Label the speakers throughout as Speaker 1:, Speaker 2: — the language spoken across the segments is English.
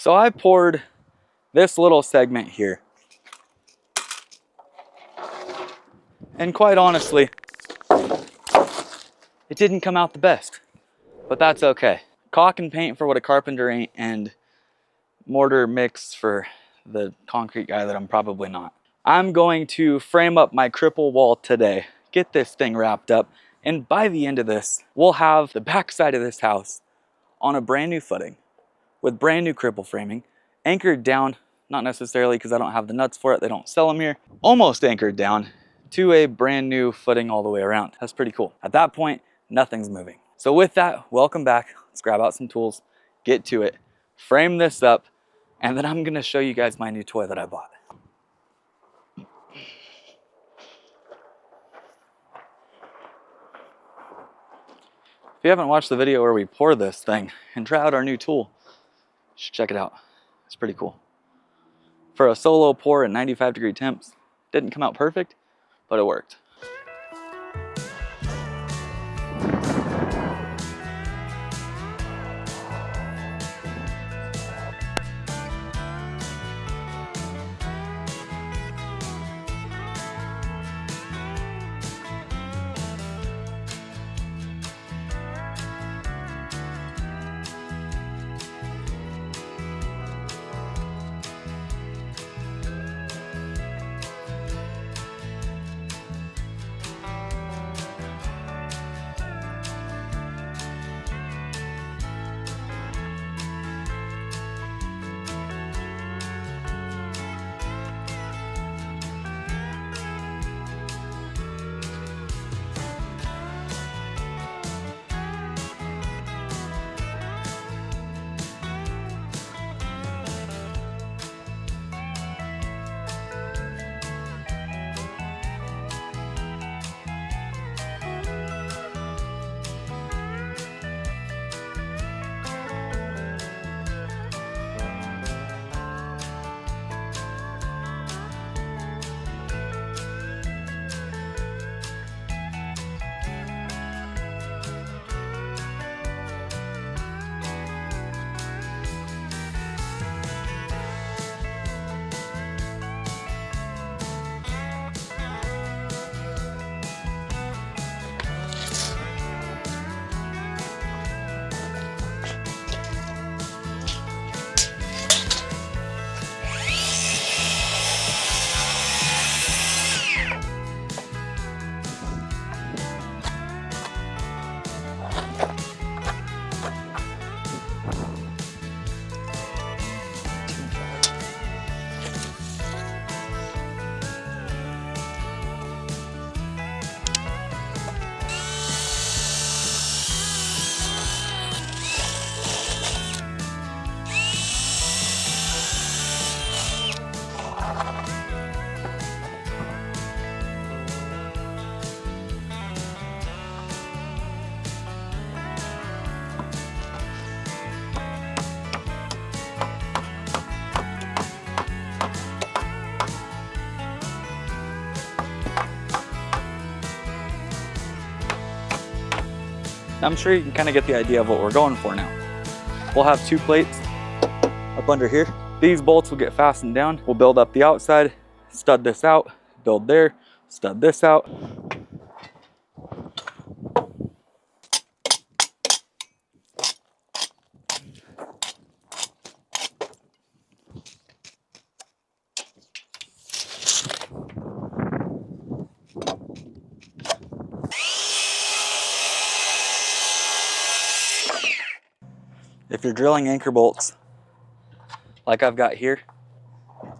Speaker 1: So I poured this little segment here. And quite honestly, it didn't come out the best, but that's okay. Caulk and paint for what a carpenter ain't, and mortar mix for the concrete guy that I'm probably not. I'm going to frame up my cripple wall today, get this thing wrapped up, and by the end of this, we'll have the back side of this house on a brand new footing with brand new cripple framing, anchored down, not necessarily because I don't have the nuts for it, they don't sell them here, almost anchored down to a brand new footing all the way around. That's pretty cool. At that point, nothing's moving. So with that, welcome back. Let's grab out some tools, get to it, frame this up, and then I'm gonna show you guys my new toy that I bought. If you haven't watched the video where we pour this thing and try out our new tool, you should check it out. It's pretty cool. For a solo pour at 95-degree temps, didn't come out perfect, but it worked. I'm sure you can kind of get the idea of what we're going for now. We'll have 2 plates up under here. These bolts will get fastened down. We'll build up the outside, stud this out, build there, stud this out. If you're drilling anchor bolts, like I've got here,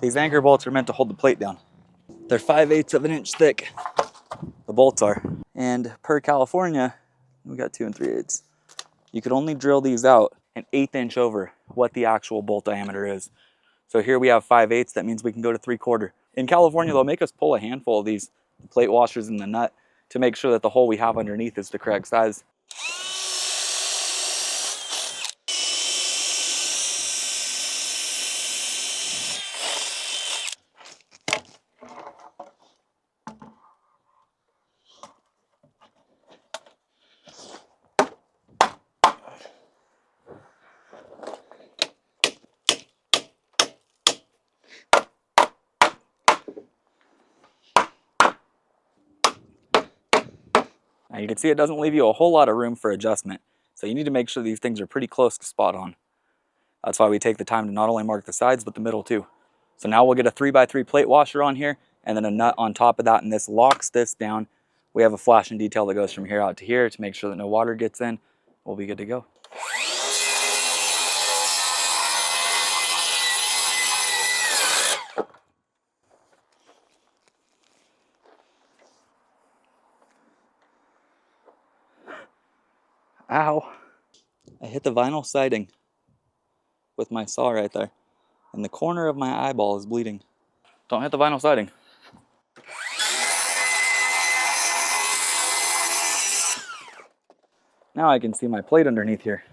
Speaker 1: these anchor bolts are meant to hold the plate down. They're 5/8 of an inch thick, the bolts are. And per California, we got 2 3/8. You could only drill these out an 1/8 inch over what the actual bolt diameter is. So here we have 5/8, that means we can go to 3/4. In California, they'll make us pull a handful of these plate washers in the nut to make sure that the hole we have underneath is the correct size. you can see it doesn't leave you a whole lot of room for adjustment. So you need to make sure these things are pretty close to spot on. That's why we take the time to not only mark the sides, but the middle too. So now we'll get a 3x3 plate washer on here, and then a nut on top of that, and this locks this down. We have a flashing detail that goes from here out to here to make sure that no water gets in. We'll be good to go. Ow. I hit the vinyl siding with my saw right there, and the corner of my eyeball is bleeding. Don't hit the vinyl siding. Now I can see my plate underneath here.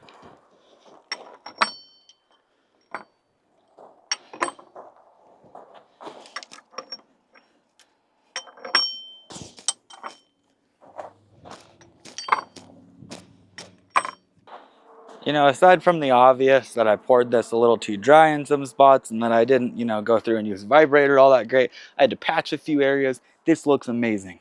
Speaker 1: You know, aside from the obvious that I poured this a little too dry in some spots and that I didn't, you know, go through and use a vibrator, all that great. I had to patch a few areas. This looks amazing.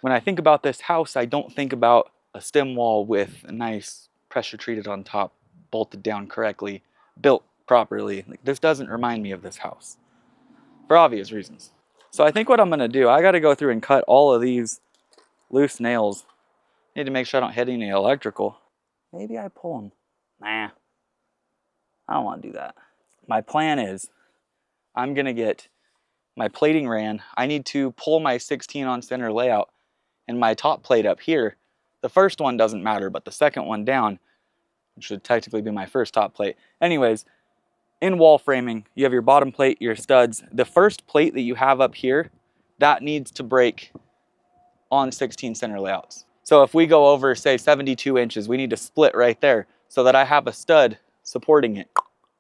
Speaker 1: When I think about this house, I don't think about a stem wall with a nice pressure treated on top, bolted down correctly, built properly. Like, this doesn't remind me of this house for obvious reasons. So I think what I'm gonna do, I gotta go through and cut all of these loose nails. Need to make sure I don't hit any electrical. Maybe I pull them. Nah, I don't want to do that. My plan is I'm going to get my plating ran. I need to pull my 16 on center layout and my top plate up here. The first one doesn't matter, but the second one down, which should technically be my first top plate. Anyways, in wall framing, you have your bottom plate, your studs. The first plate that you have up here, that needs to break on 16 center layouts. So if we go over, say, 72 inches, we need to split right there so that I have a stud supporting it,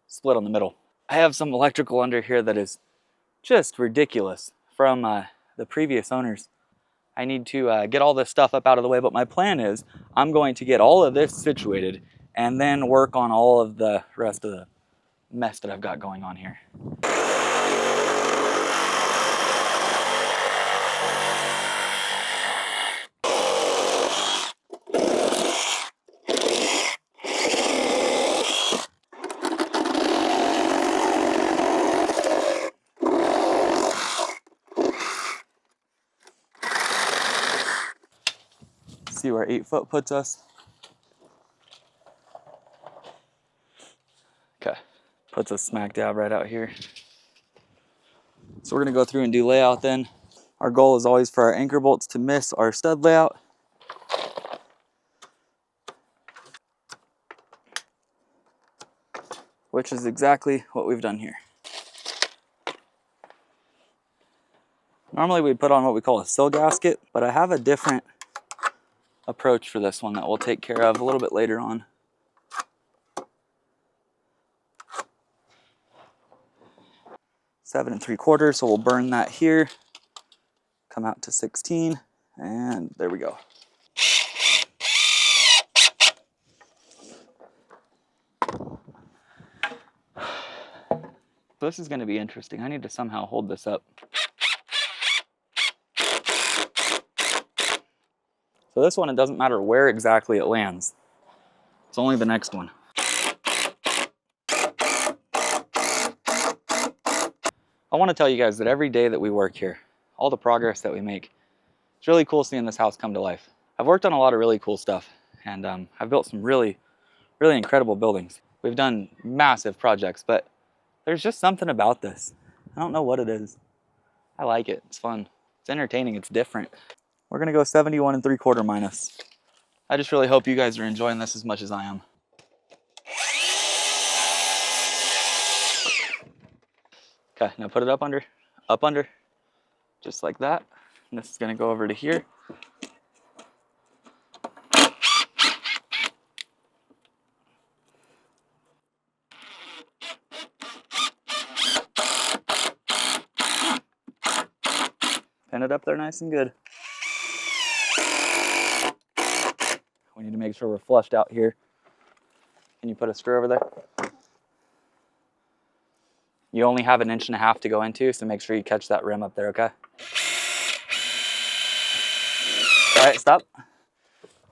Speaker 1: split on the middle. I have some electrical under here that is just ridiculous from the previous owners. I need to get all this stuff up out of the way, but my plan is I'm going to get all of this situated and then work on all of the rest of the mess that I've got going on here. See where 8 foot puts us? Okay, puts us smack dab right out here. So we're gonna go through and do layout then. Our goal is always for our anchor bolts to miss our stud layout. Which is exactly what we've done here. Normally we'd put on what we call a sill gasket, but I have a different approach for this one that we'll take care of a little bit later on. Seven and 3/4, so we'll burn that here. Come out to 16, and there we go. This is going to be interesting. I need to somehow hold this up. So this one, it doesn't matter where exactly it lands. It's only the next one. I want to tell you guys that every day that we work here, all the progress that we make, it's really cool seeing this house come to life. I've worked on a lot of really cool stuff, and I've built some really incredible buildings. We've done massive projects, but there's just something about this. I don't know what it is. I like it. It's fun. It's entertaining. It's different. We're going to go 71 and 3/4 minus. I just really hope you guys are enjoying this as much as I am. Okay, now put it up under, just like that. And this is going to go over to here. Pin it up there nice and good. We need to make sure we're flushed out here. Can you put a screw over there? You only have 1.5 inches to go into, so make sure you catch that rim up there, okay? All right, stop.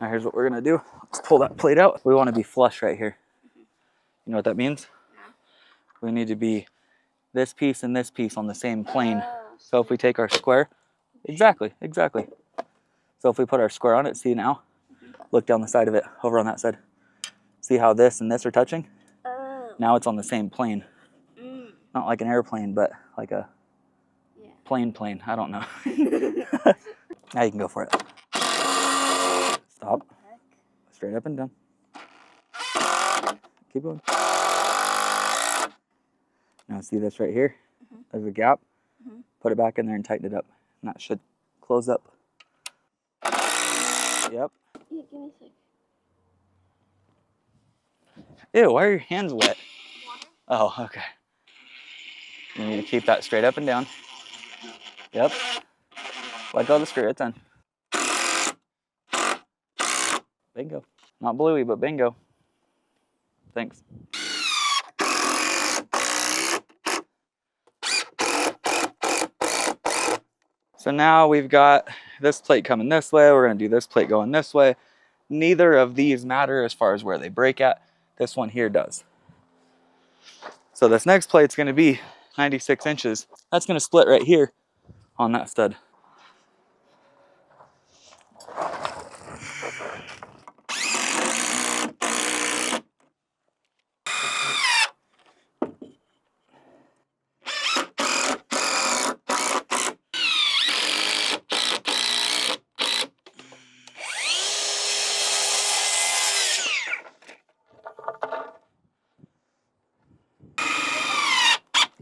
Speaker 1: Now here's what we're gonna do. Let's pull that plate out. We want to be flush right here. You know what that means? We need to be this piece and this piece on the same plane. So if we take our square, exactly. So if we put our square on it, see now? Look down the side of it, over on that side. See how this and this are touching? Now it's on the same plane. Not like an airplane, but like a plane. I don't know. Now you can go for it. Stop. Straight up and down. Keep going. Now see this right here? There's a gap. Put it back in there and tighten it up. And that should close up. Yep.
Speaker 2: Yeah, give me a sec.
Speaker 1: Ew, why are your hands wet?
Speaker 2: Water?
Speaker 1: Oh, okay. You need to keep that straight up and down. Yep. Let go of the screw, it's done. Bingo. Not bluey, but bingo. Thanks. So now we've got this plate coming this way. We're gonna do this plate going this way. Neither of these matter as far as where they break at. This one here does. So this next plate's gonna be 96 inches. That's gonna split right here on that stud.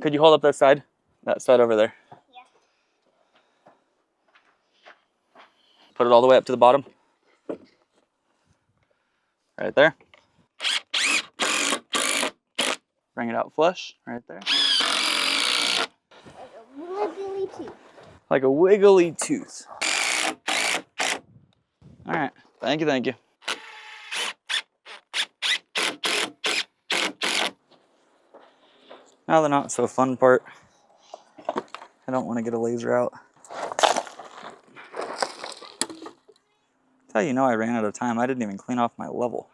Speaker 1: Could you hold up this side? That side over there.
Speaker 2: Yeah.
Speaker 1: Put it all the way up to the bottom. Right there. Bring it out flush, right there.
Speaker 2: Like a wiggly tooth.
Speaker 1: Like a wiggly tooth. All right, thank you. Now the not so fun part. I don't want to get a laser out. That's how you know I ran out of time. I didn't even clean off my level.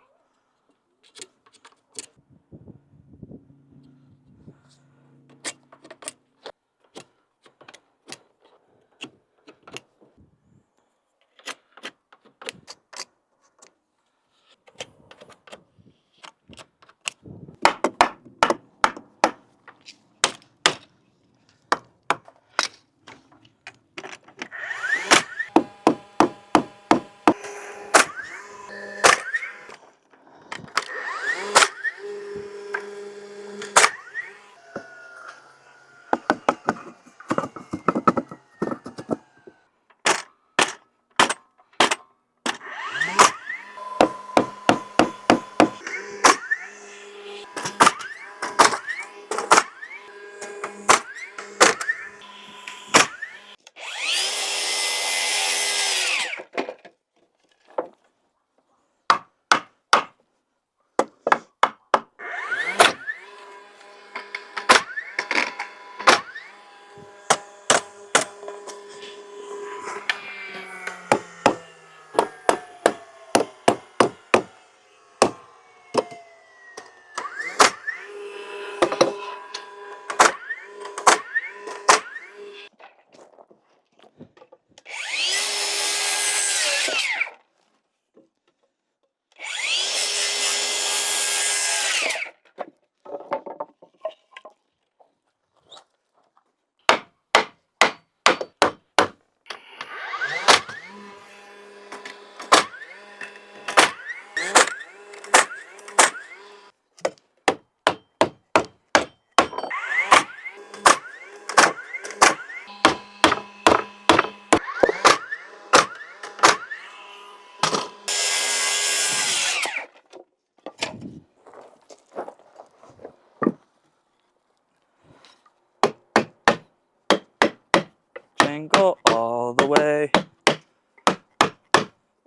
Speaker 1: Jingle all the way.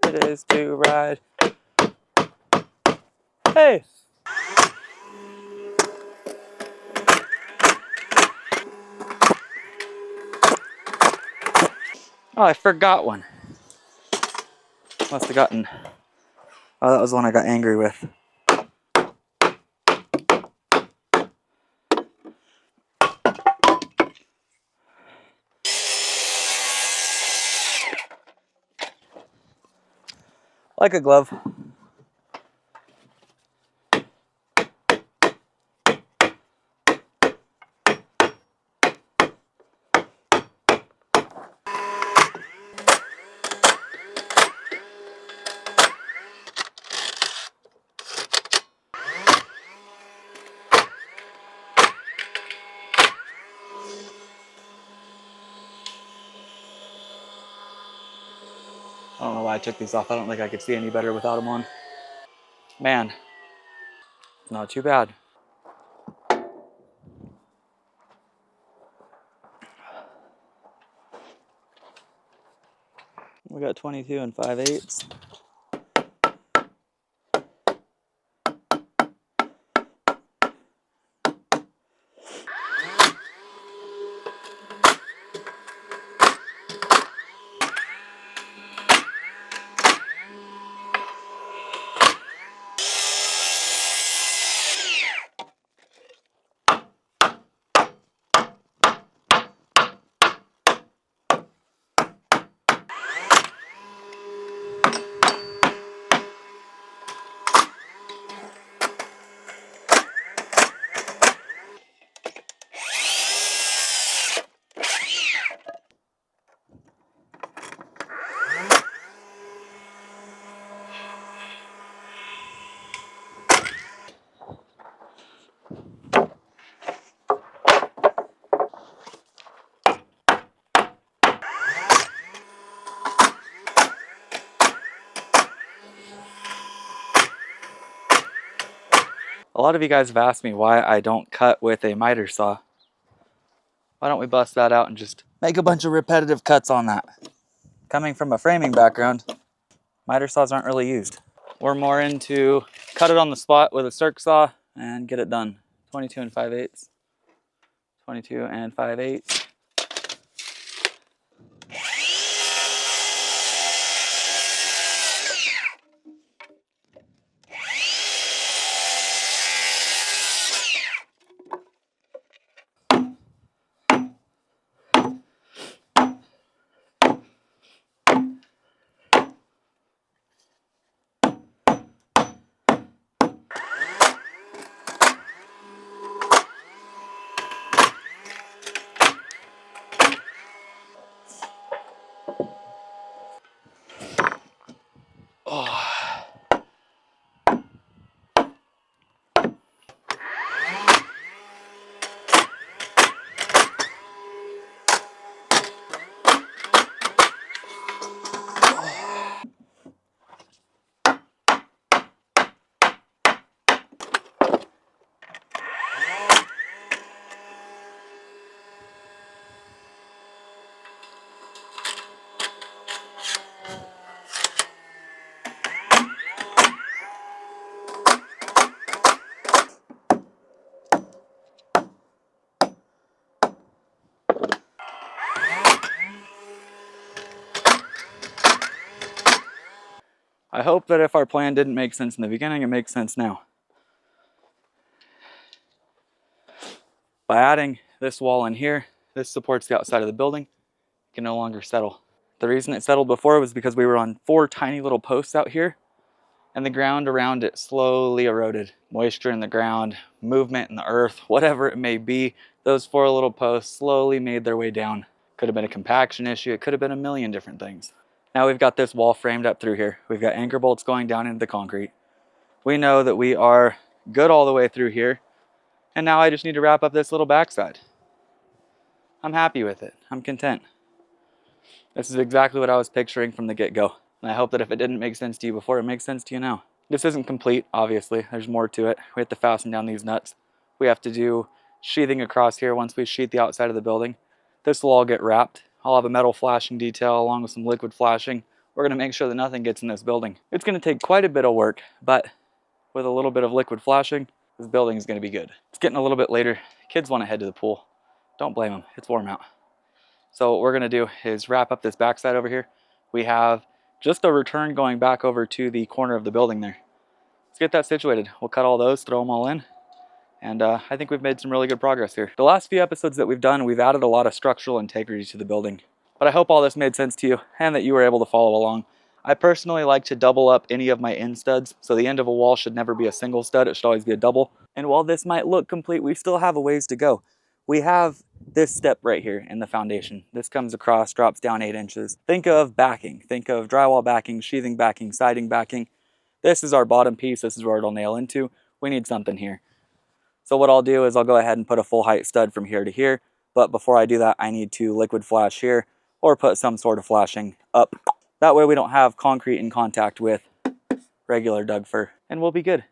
Speaker 1: It is to ride. Hey! Oh, I forgot one. Must have gotten Oh, that was the one I got angry with. Like a glove. I don't know why I took these off. I don't think I could see any better without them on. Man, not too bad. We got 22 and 5/8. A lot of you guys have asked me why I don't cut with a miter saw. Why don't we bust that out and just make a bunch of repetitive cuts on that? Coming from a framing background, miter saws aren't really used. We're more into cut it on the spot with a circ saw and get it done. 22 and 5/8. 22 and 5/8. I hope that if our plan didn't make sense in the beginning, it makes sense now. By adding this wall in here, this supports the outside of the building. It can no longer settle. The reason it settled before was because we were on 4 tiny little posts out here, and the ground around it slowly eroded. Moisture in the ground, movement in the earth, whatever it may be, those 4 little posts slowly made their way down. Could have been a compaction issue, it could have been a million different things. Now we've got this wall framed up through here. We've got anchor bolts going down into the concrete. We know that we are good all the way through here, and now I just need to wrap up this little backside. I'm happy with it. I'm content. This is exactly what I was picturing from the get-go. And I hope that if it didn't make sense to you before, it makes sense to you now. This isn't complete, obviously. There's more to it. We have to fasten down these nuts. We have to do sheathing across here once we sheath the outside of the building. This will all get wrapped. I'll have a metal flashing detail along with some liquid flashing. We're going to make sure that nothing gets in this building. It's going to take quite a bit of work, but with a little bit of liquid flashing, this building is going to be good. It's getting a little bit later. Kids want to head to the pool. Don't blame them. It's warm out. So what we're going to do is wrap up this backside over here. We have just a return going back over to the corner of the building there. Let's get that situated. We'll cut all those, throw them all in, and I think we've made some really good progress here. The last few episodes that we've done, we've added a lot of structural integrity to the building. But I hope all this made sense to you and that you were able to follow along. I personally like to double up any of my end studs, so the end of a wall should never be a single stud, it should always be a double. And while this might look complete, we still have a ways to go. We have this step right here in the foundation. This comes across, drops down 8 inches. Think of backing. Think of drywall backing, sheathing backing, siding backing. This is our bottom piece. This is where it'll nail into. We need something here. So what I'll do is I'll go ahead and put a full height stud from here to here. But before I do that, I need to liquid flash here or put some sort of flashing up. That way we don't have concrete in contact with regular Doug fir, and we'll be good.